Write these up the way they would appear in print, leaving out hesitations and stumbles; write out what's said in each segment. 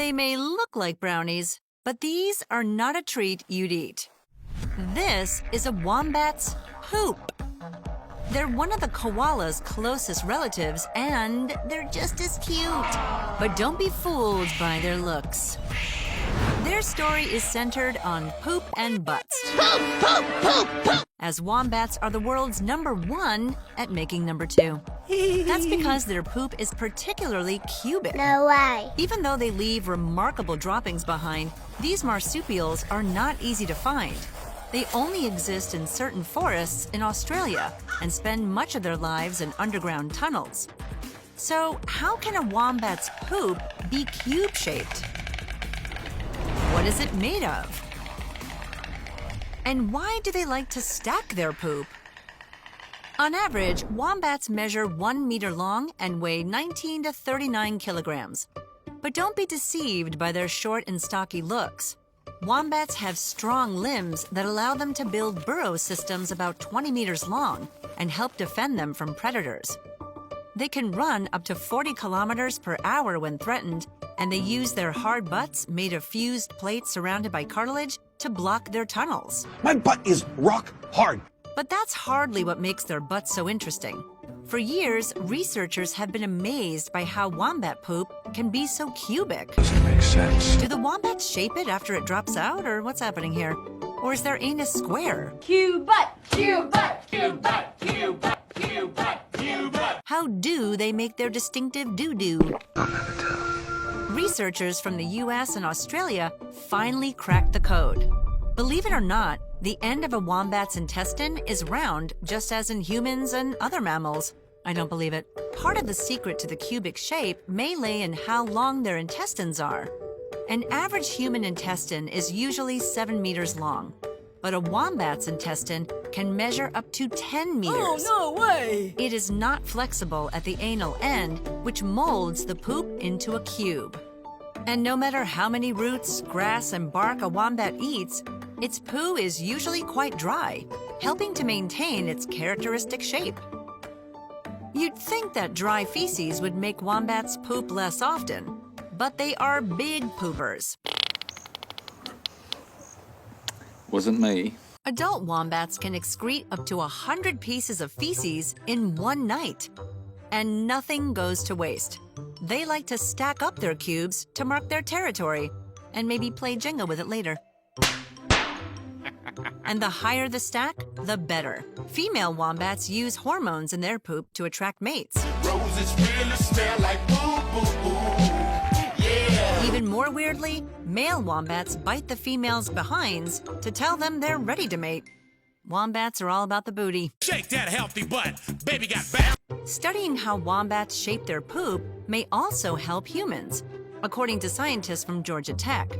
They may look like brownies, but these are not a treat you'd eat. This is a wombat's poop. They're one of the koala's closest relatives, and they're just as cute. But don't be fooled by their looks. Their story is centered on poop and butts. Poop, poop, poop, poop. As wombats are the world's #1 at making #2. That's because their poop is particularly cubic. No way. Even though they leave remarkable droppings behind, these marsupials are not easy to find. They only exist in certain forests in Australia and spend much of their lives in underground tunnels. So, how can a wombat's poop be cube-shaped? What is it made of? And why do they like to stack their poop? On average, wombats measure 1 meter long and weigh 19 to 39 kilograms. But don't be deceived by their short and stocky looks. Wombats have strong limbs that allow them to build burrow systems about 20 meters long and help defend them from predators. They can run up to 40 kilometers per hour when threatened, and they use their hard butts made of fused plates surrounded by cartilage to block their tunnels. My butt is rock hard. But that's hardly what makes their butts so interesting. For years, researchers have been amazed by how wombat poop can be so cubic. Doesn't make sense. Do the wombats shape it after it drops out, or what's happening here? Or is their anus square? Q-butt, Q-butt, Q-butt, Q-butt, Q-butt, Q-butt. How do they make their distinctive doo-doo? I'll never tell. Researchers from the US and Australia finally cracked the code. Believe it or not, the end of a wombat's intestine is round, just as in humans and other mammals. I don't believe it. Part of the secret to the cubic shape may lay in how long their intestines are. An average human intestine is usually 7 meters long, but a wombat's intestine can measure up to 10 meters. Oh, no way! It is not flexible at the anal end, which molds the poop into a cube. And no matter how many roots, grass, and bark a wombat eats, its poo is usually quite dry, helping to maintain its characteristic shape. You'd think that dry feces would make wombats poop less often, but they are big poopers. Wasn't me. Adult wombats can excrete up to 100 pieces of feces in one night. And nothing goes to waste. They like to stack up their cubes to mark their territory and maybe play Jenga with it later. And the higher the stack, the better. Female wombats use hormones in their poop to attract mates. Roses really smell like boo-boo-boo. Yeah. Even more weirdly, male wombats bite the females' behinds to tell them they're ready to mate. Wombats are all about the booty. Shake that healthy butt. Baby got back. Studying how wombats shape their poop may also help humans, according to scientists from Georgia Tech.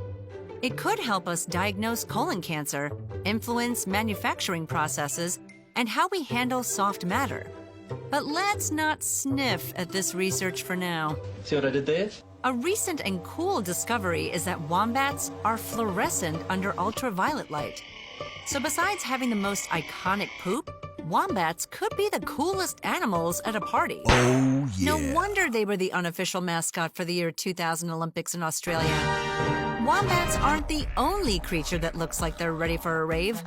It could help us diagnose colon cancer, influence manufacturing processes, and how we handle soft matter. But let's not sniff at this research for now. See what I did there? A recent and cool discovery is that wombats are fluorescent under ultraviolet light. So besides having the most iconic poop, wombats could be the coolest animals at a party. Oh, yeah. No wonder they were the unofficial mascot for the year 2000 Olympics in Australia. Wombats aren't the only creature that looks like they're ready for a rave.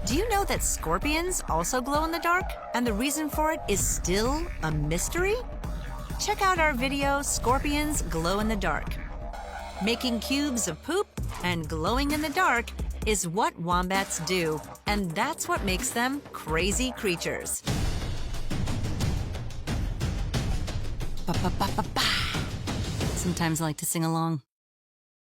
Do you know that scorpions also glow in the dark? And the reason for it is still a mystery? Check out our video, Scorpions Glow in the Dark. Making cubes of poop and glowing in the dark is what wombats do, and that's what makes them crazy creatures. Ba-ba-ba-ba-ba. Sometimes I like to sing along.